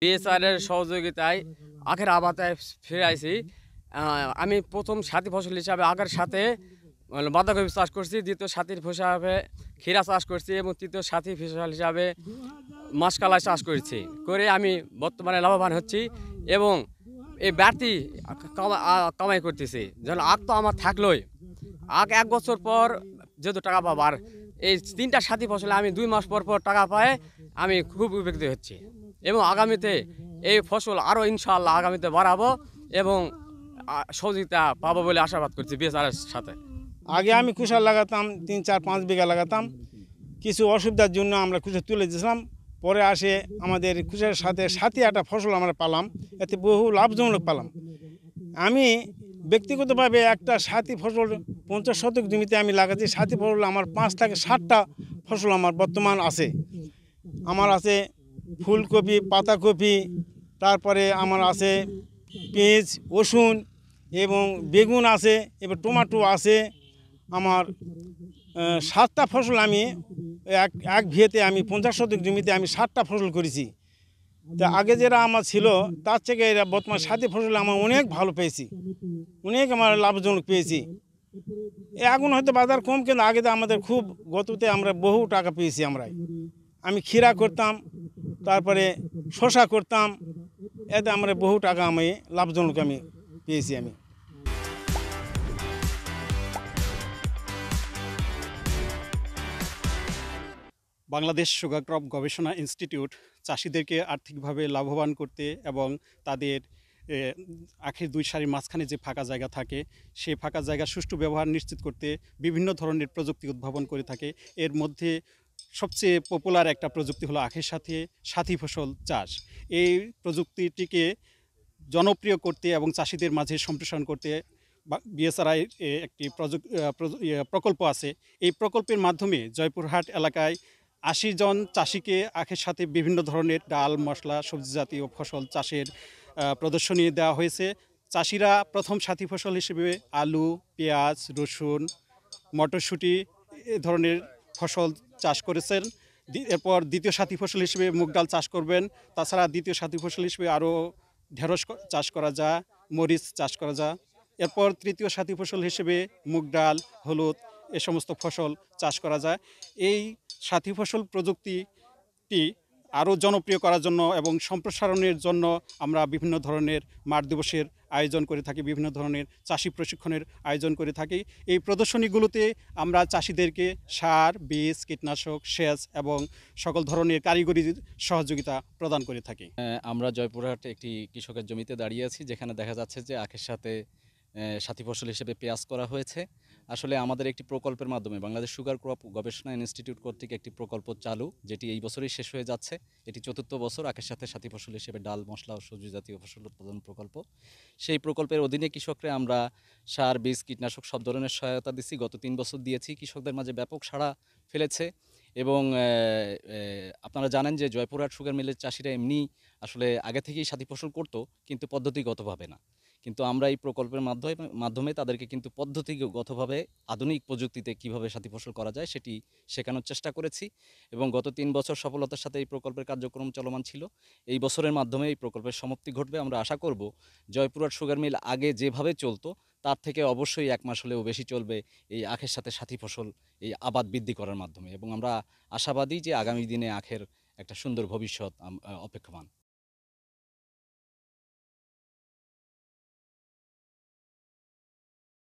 বিএসআরের সহযোগিতায় আখের আবাদে ফিরে আইছি। আমি প্রথম সাথী ফসল হিসাবে আখের সাথে বাঁধাকপি চাষ করছি, দ্বিতীয় সাথীর হিসাবে ক্ষীরা চাষ করছি এবং তৃতীয় সাথী ফসল হিসাবে মাসকালাই চাষ করছি। করে আমি বর্তমানে লাভবান হচ্ছি এবং এই বাড়তি কামাই করতেছি। যেন আখ তো আমার থাকলোই, আখ 1 বছর পর যেহেতু টাকা পাবো, আর এই 3টা সাথী ফসলে আমি 2 মাস পর পর টাকা পাই, আমি খুব উপকৃত হচ্ছি এবং আগামীতে এই ফসল আরও ইনশাআল্লাহ আগামীতে বাড়াবো এবং সহযোগিতা পাবো বলে আশাবাদ করছি বিএসআরের সাথে। আগে আমি কুশাল লাগাতাম, 3, 4, 5 বিঘা লাগাতাম। কিছু অসুবিধার জন্য আমরা কুশাল তুলে দিয়েছিলাম। পরে আসে আমাদের কুশালের সাথে সাথী একটা ফসল আমরা পেলাম, এতে বহু লাভজনক পেলাম। আমি ব্যক্তিগতভাবে একটা সাথী ফসল 50 শতক জমিতে আমি লাগাচ্ছি। সাথী ফসল আমার 5 থেকে 7টা ফসল আমার বর্তমান আছে। আমার আছে ফুলকপি, পাতাকপি, তারপরে আমার আছে পেঁয়াজ, রসুন এবং বেগুন আছে, এবার টমেটো আছে। আমার 7টা ফসল আমি এক ভিয়েতে আমি 50 শতক জমিতে আমি 7টা ফসল করেছি। তা আগে যেটা আমার ছিল তার থেকে এরা বর্তমান সাথী ফসল আমার অনেক ভালো পেয়েছি, অনেক আমার লাভজনক পেয়েছি। এখন হয়তো বাজার কম, কিন্তু আগে তো আমাদের খুব গততে আমরা বহু টাকা পেয়েছি। আমি ক্ষীরা করতাম, তারপরে শসা করতাম, এতে আমরা বহু টাকা আমি লাভজনক আমি পেয়েছি। বাংলাদেশ সুগার ক্রপ গবেষণা ইনস্টিটিউট চাষিদেরকে আর্থিকভাবে লাভবান করতে এবং তাদের আখের 2 সারির মাঝখানে যে ফাঁকা জায়গা থাকে সেই ফাঁকা জায়গা সুষ্ঠু ব্যবহার নিশ্চিত করতে বিভিন্ন ধরনের প্রযুক্তি উদ্ভাবন করে থাকে। এর মধ্যে সবচেয়ে পপুলার একটা প্রযুক্তি হলো আখের সাথে সাথী ফসল চাষ। এই প্রযুক্তিটিকে জনপ্রিয় করতে এবং চাষিদের মাঝে সম্প্রসারণ করতে বিএসআরআই একটি প্রকল্প আছে। এই প্রকল্পের মাধ্যমে জয়পুরহাট এলাকায় 80 জন চাষিকে আখের সাথে বিভিন্ন ধরনের ডাল, মশলা, সবজি জাতীয় ফসল চাষের প্রদর্শনী দেওয়া হয়েছে। চাষিরা প্রথম সাথী ফসল হিসেবে আলু, পেঁয়াজ, রসুন, মটরশুঁটি এ ধরনের ফসল চাষ করেছেন। এরপর দ্বিতীয় সাথী ফসল হিসেবে মুগ ডাল চাষ করবেন। তাছাড়া দ্বিতীয় সাথী ফসল হিসেবে আরও ঢেঁড়স চাষ করা যায়, মরিচ চাষ করা যায়। এরপর তৃতীয় সাথী ফসল হিসেবে মুগ ডাল, হলুদ এ সমস্ত ফসল চাষ করা যায়। এই সাথী ফসল প্রযুক্তিটি আরও জনপ্রিয় করার জন্য এবং সম্প্রসারণের জন্য আমরা বিভিন্ন ধরনের মাঠ দিবসের আয়োজন করে থাকি, বিভিন্ন ধরনের চাষি প্রশিক্ষণের আয়োজন করে থাকি। এই প্রদর্শনীগুলোতে আমরা চাষিদেরকে সার, বীজ, কীটনাশক, সেচ এবং সকল ধরনের কারিগরি সহযোগিতা প্রদান করে থাকি। আমরা জয়পুরহাটে একটি কৃষকের জমিতে দাঁড়িয়ে আছি, যেখানে দেখা যাচ্ছে যে আখের সাথে সাথী ফসল হিসেবে পেঁয়াজ করা হয়েছে। আসলে আমাদের একটি প্রকল্পের মাধ্যমে বাংলাদেশ সুগার ক্রপ গবেষণা ইনস্টিটিউট কর্তৃক একটি প্রকল্প চালু, যেটি এই বছরই শেষ হয়ে যাচ্ছে। এটি 4র্থ বছর আখের সাথে সাথী ফসল হিসেবে ডাল, মশলা ও সবজি জাতীয় ফসল উৎপাদন প্রকল্প। সেই প্রকল্পের অধীনে কৃষকরা আমরা সার, বীজ, কীটনাশক সব ধরনের সহায়তা দিচ্ছি। গত 3 বছর দিয়েছি, কৃষকদের মাঝে ব্যাপক সাড়া ফেলেছে। এবং আপনারা জানেন যে জয়পুরহাট সুগার মিলের চাষিরা এমনি আসলে আগে থেকেই সাথী ফসল করতো, কিন্তু পদ্ধতিগতভাবে না। কিন্তু আমরা এই প্রকল্পের মাধ্যমে তাদেরকে কিন্তু পদ্ধতিগতভাবে আধুনিক প্রযুক্তিতে কিভাবে সাথী ফসল করা যায় সেটি শেখানোর চেষ্টা করেছি এবং গত 3 বছর সফলতার সাথে এই প্রকল্পের কার্যক্রম চলমান ছিল। এই বছরের মাধ্যমে এই প্রকল্পের সমাপ্তি ঘটবে। আমরা আশা করব জয়পুরহাট সুগার মিল আগে যেভাবে চলতো তার থেকে অবশ্যই 1 মাস হলেও বেশি চলবে এই আখের সাথে সাথী ফসল এই আবাদ বৃদ্ধি করার মাধ্যমে, এবং আমরা আশাবাদী যে আগামী দিনে আখের একটা সুন্দর ভবিষ্যৎ অপেক্ষমান।